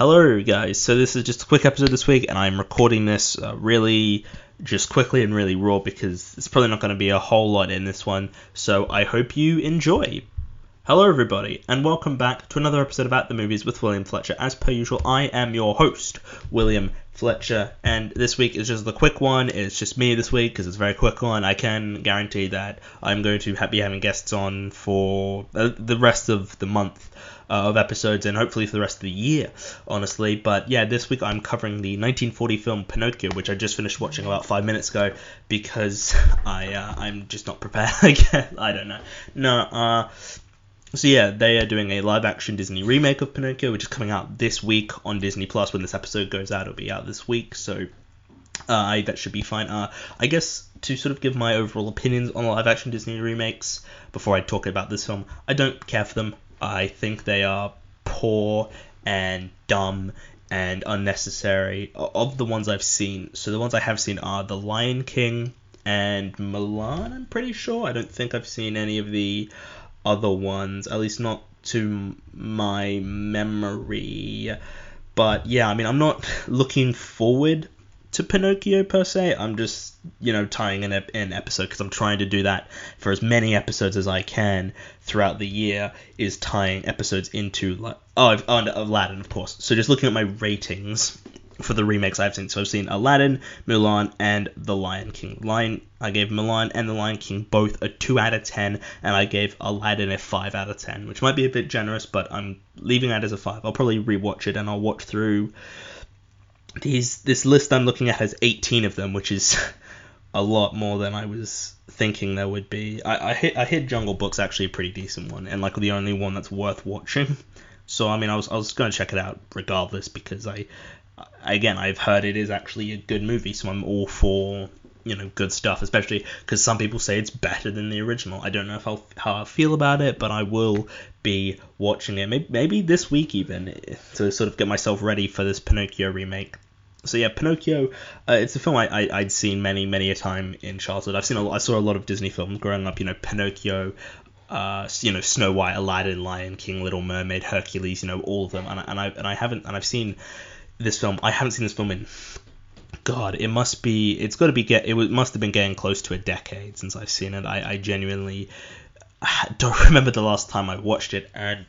Hello guys, so this is just a quick episode this week and I'm recording this really just quickly and really raw because it's probably not going to be a whole lot in this one, so I hope you enjoy. Hello everybody and welcome back to another episode of At the Movies with William Fletcher. As per usual, I am your host, William Fletcher, and this week is just the quick one. It's just me this week because it's a very quick one. I can guarantee that I'm going to be having guests on for the rest of the month of episodes and hopefully for the rest of the year, honestly. But yeah, this week I'm covering the 1940 film Pinocchio, which I just finished watching about 5 minutes ago because I'm just not prepared. I don't know. So yeah, they are doing a live-action Disney remake of Pinocchio, which is coming out this week on Disney Plus. When this episode goes out, it'll be out this week, so that should be fine. I guess to sort of give my overall opinions on live-action Disney remakes before I talk about this film, I don't care for them. I think they are poor and dumb and unnecessary of the ones I've seen. So the ones I have seen are The Lion King and Mulan, I'm pretty sure. I don't think I've seen any of the other ones, at least not to my memory. But yeah, I mean, I'm not looking forward to Pinocchio per se. I'm just, tying in an episode because I'm trying to do that for as many episodes as I can throughout the year, is tying episodes into Aladdin, of course. So just looking at my ratings for the remakes I've seen. So I've seen Aladdin, Mulan, and The Lion King. I gave Mulan and The Lion King both a 2 out of 10, and I gave Aladdin a 5 out of 10, which might be a bit generous, but I'm leaving that as a 5. I'll probably rewatch it and I'll watch through this list I'm looking at has 18 of them, which is a lot more than I was thinking there would be. I hit Jungle Book's actually a pretty decent one, and like the only one that's worth watching. So I mean, I was going to check it out regardless because I've heard it is actually a good movie, so I'm all for good stuff, especially because some people say it's better than the original. I don't know how I feel about it, but I will be watching it maybe this week even to sort of get myself ready for this Pinocchio remake. So yeah, Pinocchio, it's a film I'd seen many a time in childhood. I saw a lot of Disney films growing up. Pinocchio, Snow White, Aladdin, Lion King, Little Mermaid, Hercules, all of them. I've seen this film. I haven't seen this film in, God, it must have been getting close to a decade since I've seen it. I genuinely don't remember the last time I watched it, and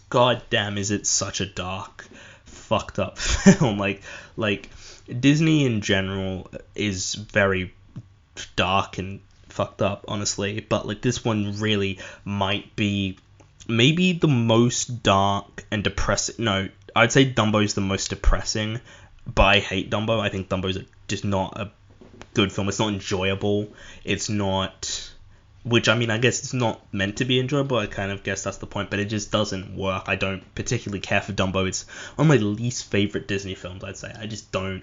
god damn is it such a dark, fucked up film. Like Disney in general is very dark and fucked up, honestly, but like this one really might be maybe the most dark and depressing. No, I'd say Dumbo's the most depressing, but I hate Dumbo. I think Dumbo's just not a good film. It's not enjoyable. It's not... Which, I mean, I guess it's not meant to be enjoyable. I kind of guess that's the point, but it just doesn't work. I don't particularly care for Dumbo. It's one of my least favorite Disney films, I'd say. I just don't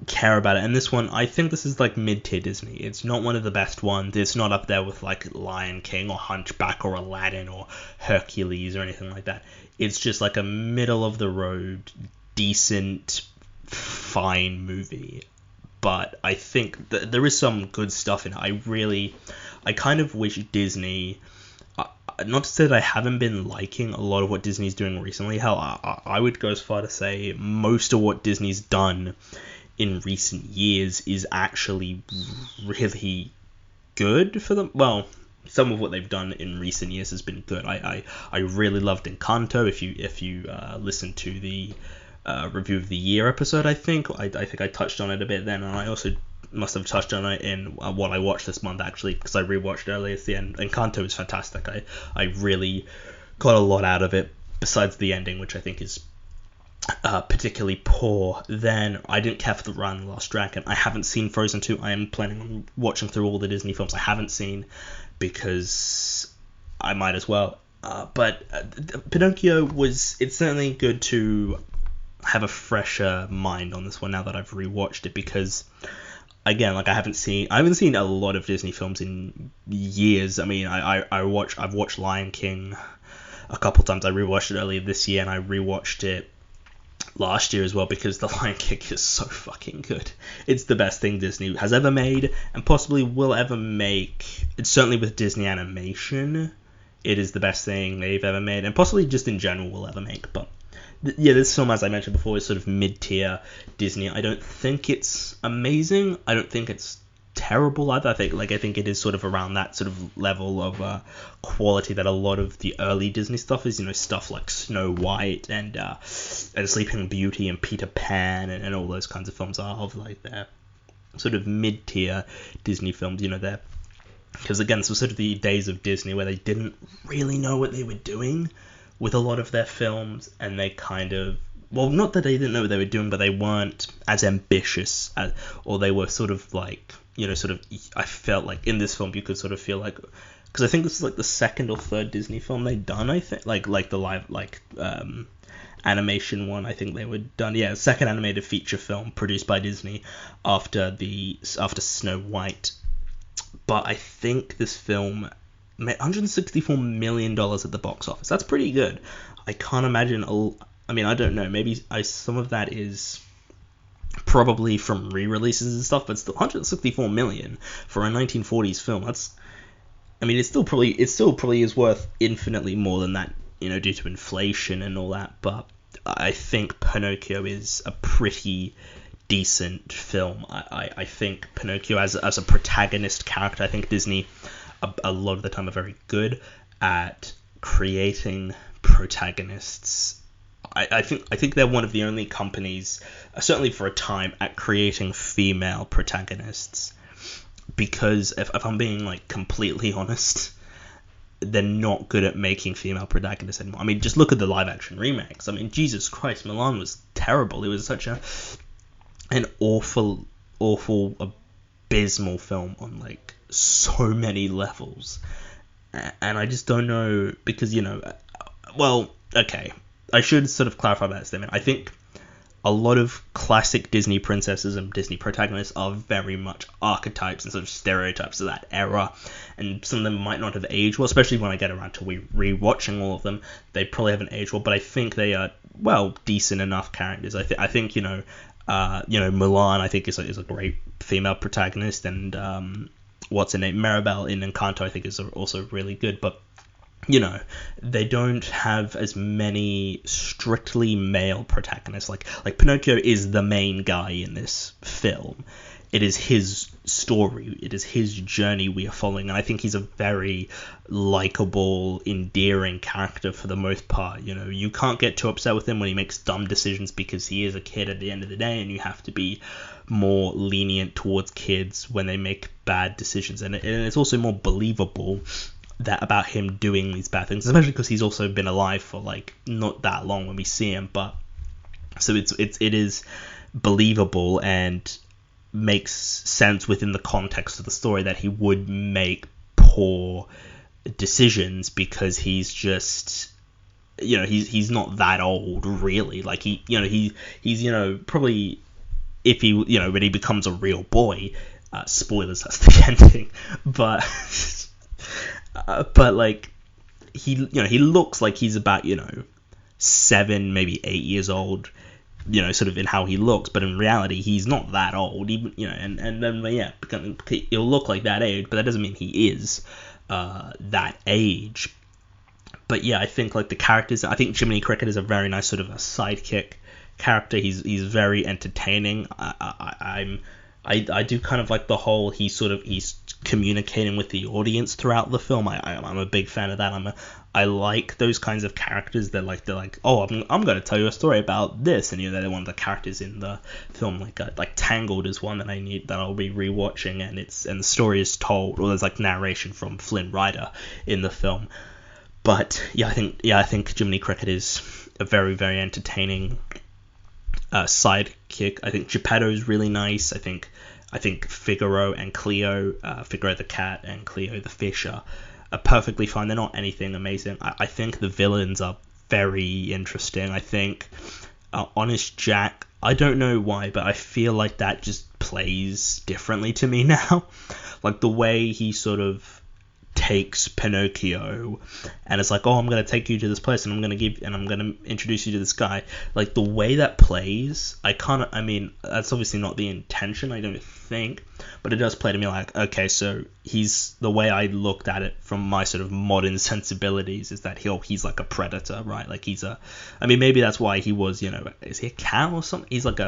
care about it. And this one, I think this is like mid-tier Disney. It's not one of the best ones. It's not up there with like Lion King or Hunchback or Aladdin or Hercules or anything like that. It's just like a middle-of-the-road, decent, fine movie. But I think there is some good stuff in it. I kind of wish Disney, not to say that I haven't been liking a lot of what Disney's doing recently. Hell, I would go as far to say most of what Disney's done in recent years is actually really good for them. Well, some of what they've done in recent years has been good. I really loved Encanto. If you listen to the review of the year episode, I think I touched on it a bit then, and I also must have touched on it in what I watched this month actually, because I rewatched it earlier at the end. Encanto is fantastic. I really got a lot out of it besides the ending, which I think is particularly poor. Then I didn't care for The Raya and the Last Dragon. I haven't seen Frozen 2. I am planning on watching through all the Disney films I haven't seen because I might as well. But Pinocchio it's certainly good to have a fresher mind on this one now that I've rewatched it, because again, like I haven't seen a lot of Disney films in years. I mean, I've watched Lion King a couple times. I rewatched it earlier this year, and I rewatched it last year as well, because The Lion King is so fucking good. It's the best thing Disney has ever made, and possibly will ever make. It's certainly with Disney animation, it is the best thing they've ever made, and possibly just in general will ever make. But yeah, this film, as I mentioned before, is sort of mid-tier Disney. I don't think it's amazing. I don't think it's terrible either. I think it is sort of around that sort of level of quality that a lot of the early Disney stuff is. Stuff like Snow White and Sleeping Beauty and Peter Pan and all those kinds of films are of like their sort of mid-tier Disney films. They're because again, this was sort of the days of Disney where they didn't really know what they were doing with a lot of their films, and they kind of, well, not that they didn't know what they were doing, but they weren't as ambitious or they were sort of like, I felt like in this film you could sort of feel like, because I think this is like the second or third Disney film they'd done, I think, like the live, animation one, I think they were done, second animated feature film produced by Disney after Snow White. But I think this film made $164 million at the box office. That's pretty good. I can't imagine. I don't know. Maybe some of that is probably from re-releases and stuff, but still, $164 million for a 1940s film. It still probably is worth infinitely more than that, due to inflation and all that. But I think Pinocchio is a pretty decent film. I think Pinocchio as a protagonist character, I think Disney a lot of the time are very good at creating protagonists. I think they're one of the only companies, certainly for a time, at creating female protagonists, because if I'm being like completely honest, they're not good at making female protagonists anymore. Just look at the live action remakes. Jesus Christ, Mulan was terrible. It was such an awful, abysmal film on like so many levels, and I just don't know, because I should sort of clarify that statement. I think a lot of classic Disney princesses and Disney protagonists are very much archetypes and sort of stereotypes of that era, and some of them might not have aged well, especially when I get around to re-watching all of them. They probably haven't aged well, but I think they are, decent enough characters. I think Mulan, I think is a great female protagonist, and what's her name, Maribel in Encanto, I think is also really good, but they don't have as many strictly male protagonists. Like Pinocchio is the main guy in this film. It is his story. It is his journey we are following, and I think he's a very likable, endearing character for the most part. You can't get too upset with him when he makes dumb decisions, because he is a kid at the end of the day, and you have to be more lenient towards kids when they make bad decisions, and it's also more believable that about him doing these bad things, especially because he's also been alive for like not that long when we see him, but so it is believable and makes sense within the context of the story that he would make poor decisions, because he's just he's not that old really. Like he's probably, if he when he becomes a real boy, spoilers, that's the ending, but but like he looks like he's about 7, maybe 8 years old, sort of in how he looks, but in reality he's not that old, even and then he'll look like that age, but that doesn't mean he is that age. But I think like the characters, I think Jiminy Cricket is a very nice sort of a sidekick character. He's very entertaining. I do kind of like the whole he's communicating with the audience throughout the film. I'm a big fan of that. I like those kinds of characters. They're like, oh, I'm going to tell you a story about this, and they're one of the characters in the film. Like Tangled is one that I'll be rewatching, and the story is told, or there's like narration from Flynn Rider in the film. But I think Jiminy Cricket is a very, very entertaining sidekick. I think Geppetto is really nice. I think Figaro and Cleo, Figaro the cat and Cleo the fish are perfectly fine. They're not anything amazing. I think the villains are very interesting. I think Honest Jack, I don't know why, but I feel like that just plays differently to me now. Like the way he sort of takes Pinocchio and it's like, oh, I'm gonna take you to this place and I'm gonna introduce you to this guy. Like the way that plays, I mean, that's obviously not the intention, I don't think, but it does play to me like, okay, so the way I looked at it from my sort of modern sensibilities is that he's like a predator, right? Like I mean, maybe that's why he was, is he a cow or something? He's like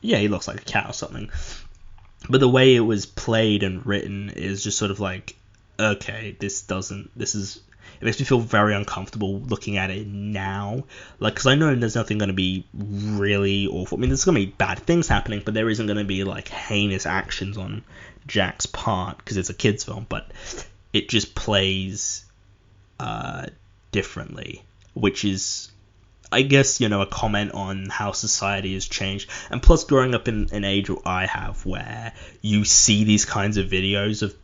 he looks like a cow or something. But the way it was played and written is just sort of like, okay, it makes me feel very uncomfortable looking at it now. Like, because I know there's nothing going to be really awful. I mean, there's going to be bad things happening, but there isn't going to be, like, heinous actions on Jack's part, because it's a kid's film, but it just plays differently, which is, I guess, a comment on how society has changed. And plus, growing up in an age I have where you see these kinds of videos of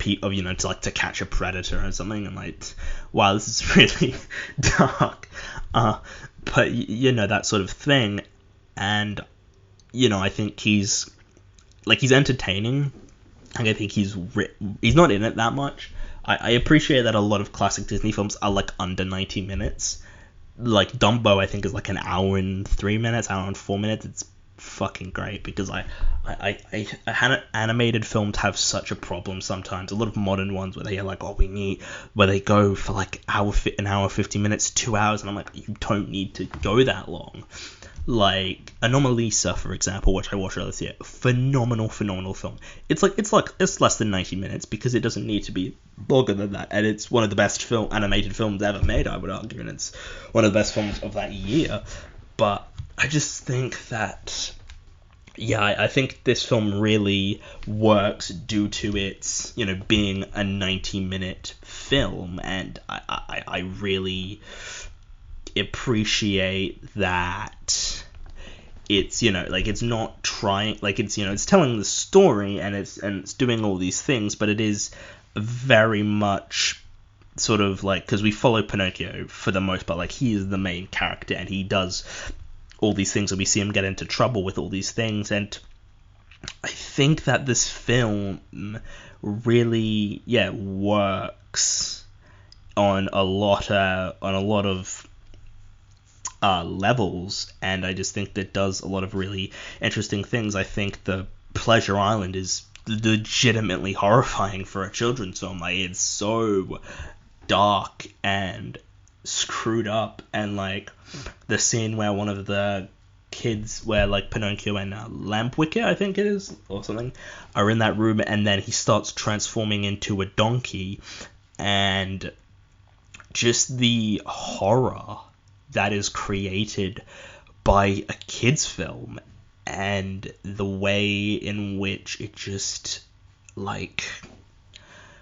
to catch a predator or something, and like, wow, this is really dark. But that sort of thing. And I think he's entertaining. Like, I think he's not in it that much. I appreciate that a lot of classic Disney films are like under 90 minutes. Like Dumbo, I think, is like an hour and 3 minutes, hour and 4 minutes. It's fucking great, because animated films have such a problem sometimes. A lot of modern ones where they're like, where they go for like an hour 50 minutes, 2 hours, and I'm like, you don't need to go that long. Like Anomalisa, for example, which I watched earlier this year, phenomenal film. It's less than 90 minutes because it doesn't need to be longer than that, and it's one of the best animated films ever made, I would argue, and it's one of the best films of that year. But I just think that, I think this film really works due to its, being a 90-minute film, and I really appreciate that it's it's not trying, it's telling the story and it's doing all these things, but it is very much sort of like, because we follow Pinocchio for the most part, like he is the main character and he does all these things and we see him get into trouble with all these things. And I think that this film really works on a lot of levels, and I just think that does a lot of really interesting things. I think the Pleasure Island is legitimately horrifying for a children's film. Like, it's so dark and screwed up, and like the scene where one of the kids, where like Pinocchio and Lampwicker, I think it is, or something, are in that room, and then he starts transforming into a donkey, and just the horror that is created by a kid's film, and the way in which it just, like,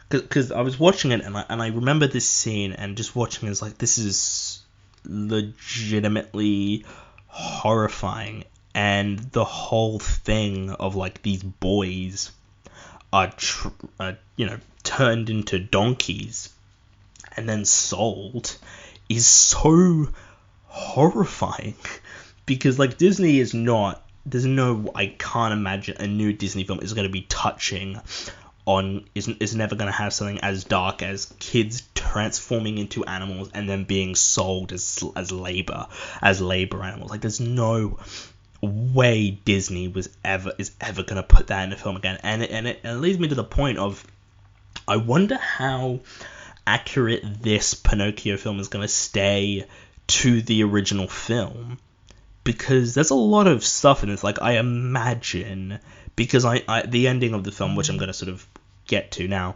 because I was watching it and I remember this scene and just watching it, like, this is legitimately horrifying. And the whole thing of like these boys are turned into donkeys and then sold is so horrifying, because like Disney is not, I can't imagine a new Disney film is going to be touching on, is never going to have something as dark as kids transforming into animals and then being sold as labor animals. Like, there's no way Disney is ever going to put that in a film again. And it leads me to the point of, I wonder how accurate this Pinocchio film is going to stay to the original film, because there's a lot of stuff in this. Like, I imagine, because I the ending of the film, which I'm going to sort of get to now,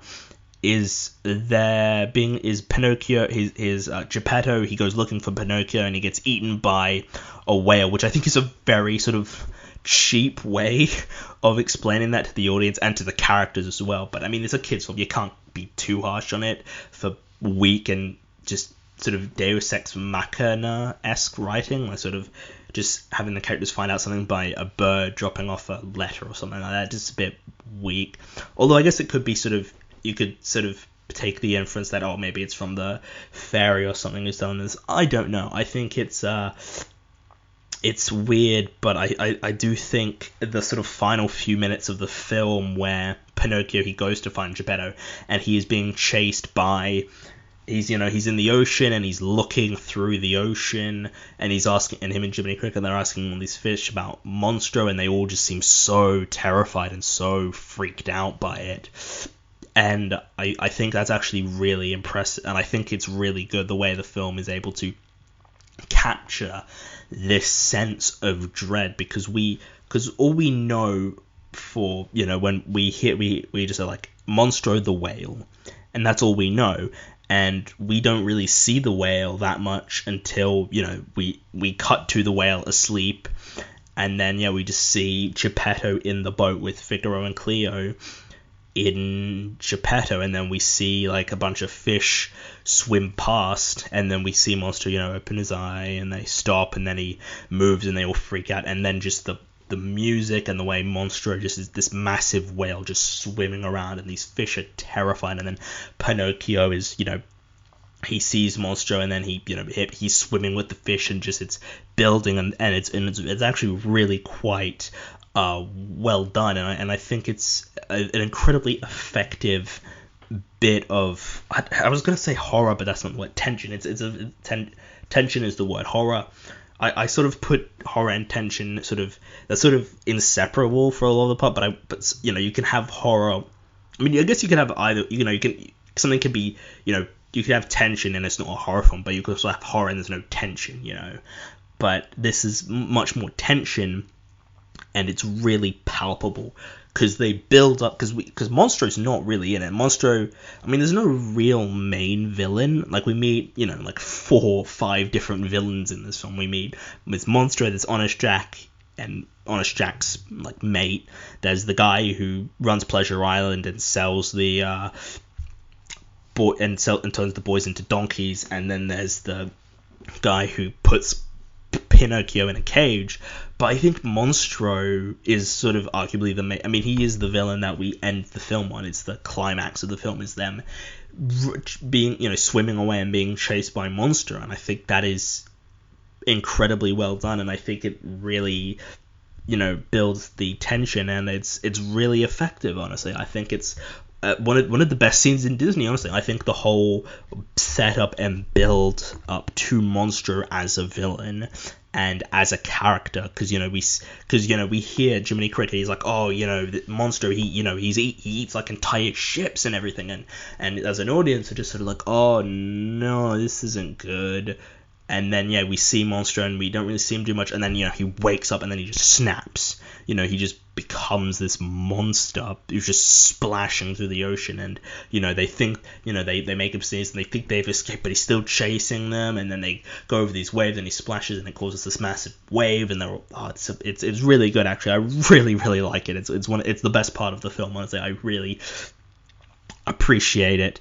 is Pinocchio, his Geppetto, he goes looking for Pinocchio and he gets eaten by a whale, which I think is a very sort of cheap way of explaining that to the audience and to the characters as well. But I mean, it's a kid's film, you can't be too harsh on it for weak and just sort of Deus Ex Machina-esque writing, like sort of just having the characters find out something by a bird dropping off a letter or something like that. Just a bit weak. Although I guess it could be sort of, you could sort of take the inference that, oh, maybe it's from the fairy or something who's done this. I don't know. I think it's weird, but I do think the sort of final few minutes of the film where Pinocchio, he goes to find Geppetto, and he is being chased by... He's in the ocean, and he's looking through the ocean, and he's asking, and him and Jiminy Cricket, they're asking all these fish about Monstro, and they all just seem so terrified and so freaked out by it. And I think that's actually really impressive, and I think it's really good the way the film is able to capture this sense of dread, because all we know for, when we just are like, Monstro the whale, and that's all we know. And we don't really see the whale that much until, we cut to the whale asleep. And then, we just see Geppetto in the boat with Figaro and Cleo in Geppetto. And then we see, like, a bunch of fish swim past. And then we see Monstro, open his eye, and they stop. And then he moves, and they all freak out. And then just the music and the way Monstro just is this massive whale just swimming around, and these fish are terrified. And then Pinocchio is, he sees Monstro, and then he's swimming with the fish, and just it's building, and it's actually really quite well done, and I think it's an incredibly effective bit of, I was gonna say horror, but that's not the word. Tension. Tension is the word. Horror. I sort of put horror and tension that's sort of inseparable for a lot of the part, but you can have horror. I mean, I guess you can have either. Something can be, you can have tension and it's not a horror film, but you can also have horror and there's no tension, But this is much more tension, and it's really palpable because they build up, because Monstro's not really in it. Monstro, I mean, there's no real main villain. Like, we meet, like 4 or 5 different villains in this film. We meet with Monstro, there's Honest Jack, and Honest Jack's, like, mate. There's the guy who runs Pleasure Island and sells the, and turns the boys into donkeys. And then there's the guy who puts Pinocchio in a cage. But I think Monstro is sort of arguably the main. I mean, he is the villain that we end the film on. It's the climax of the film, is them being, swimming away and being chased by Monstro. And I think that is incredibly well done, and I think it really, builds the tension, and it's really effective. Honestly, I think it's one of the best scenes in Disney. Honestly, I think the whole setup and build up to Monstro as a villain and as a character, because we hear Jiminy Cricket, he's like, oh, Monstro, he eats like entire ships and everything, and as an audience we're just sort of like, oh no, this isn't good. And then, we see Monstro, and we don't really see him do much. And then, he wakes up, and then he just snaps. He just becomes this monster who's just splashing through the ocean. And, they think, they make him sneeze, and they think they've escaped, but he's still chasing them. And then they go over these waves, and he splashes, and it causes this massive wave. And they're all, it's really good, actually. I really, really like it. It's the best part of the film, honestly. I really appreciate it.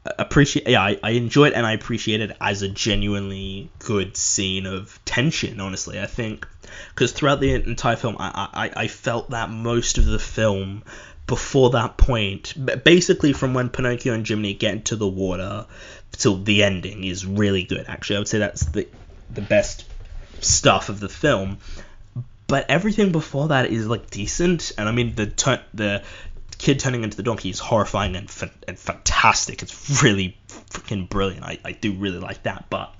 I enjoy it, and I appreciate it as a genuinely good scene of tension, honestly. I think because throughout the entire film, I felt that most of the film before that point, basically from when Pinocchio and Jiminy get into the water till the ending, is really good. Actually, I would say that's the best stuff of the film. But everything before that is like decent, and I mean the kid turning into the donkey is horrifying and fantastic. It's really freaking brilliant. I do really like that, but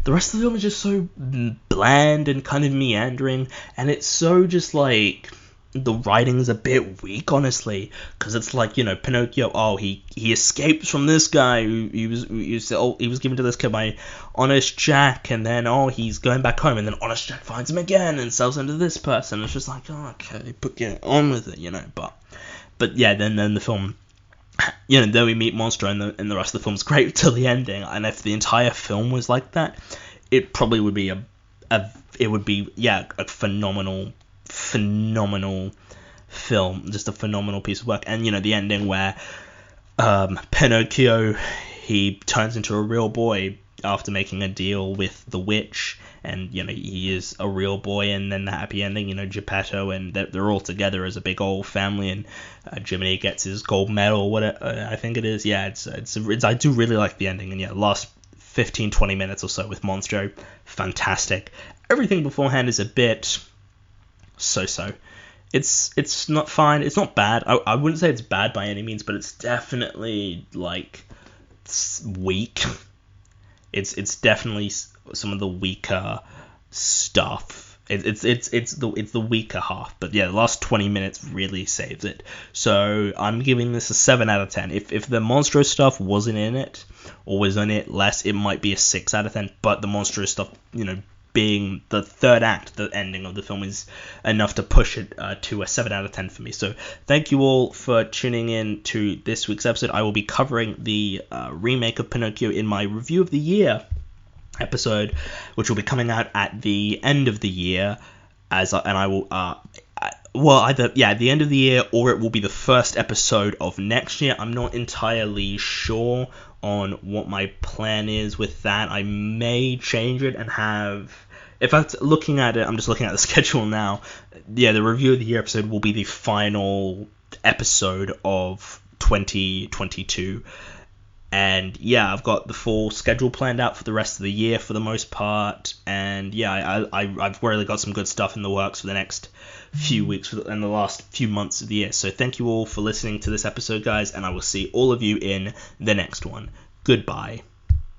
the rest of the film is just so bland and kind of meandering, and it's so just like, the writing's a bit weak, honestly, because it's like, Pinocchio, he escapes from this guy who he was given to this kid by Honest Jack, and then he's going back home, and then Honest Jack finds him again and sells him to this person. It's just like, okay, but get on with it, But yeah, then the film, then we meet Monstro, and the rest of the film's great till the ending. And if the entire film was like that, it probably would be a phenomenal film, just a phenomenal piece of work. And the ending where Pinocchio, he turns into a real boy after making a deal with the witch, and he is a real boy. And then the happy ending, Geppetto, and they're all together as a big old family, and Jiminy gets his gold medal, whatever I think it is. I do really like the ending. And last 15-20 minutes or so with Monstro, fantastic. Everything beforehand is a bit so-so. It's not fine. It's not bad. I wouldn't say it's bad by any means, but it's definitely like weak. It's definitely some of the weaker stuff. It's the weaker half, but yeah, the last 20 minutes really saves it. So I'm giving this a 7 out of 10. If the Monstro stuff wasn't in it, or was in it less, it might be a 6 out of 10. But the Monstro stuff, being the third act, the ending of the film, is enough to push it to a 7 out of 10 for me. So thank you all for tuning in to this week's episode. I will be covering the remake of Pinocchio in my review of the year episode, which will be coming out at the end of the year, I will either at the end of the year, or it will be the first episode of next year. I'm not entirely sure on what my plan is with that. I may change it and have, if I'm looking at it, I'm just looking at the schedule now. Yeah, the review of the year episode will be the final episode of 2022. And yeah, I've got the full schedule planned out for the rest of the year for the most part. And yeah, I've really got some good stuff in the works for the next few weeks and the last few months of the year. So thank you all for listening to this episode, guys, and I will see all of you in the next one. Goodbye.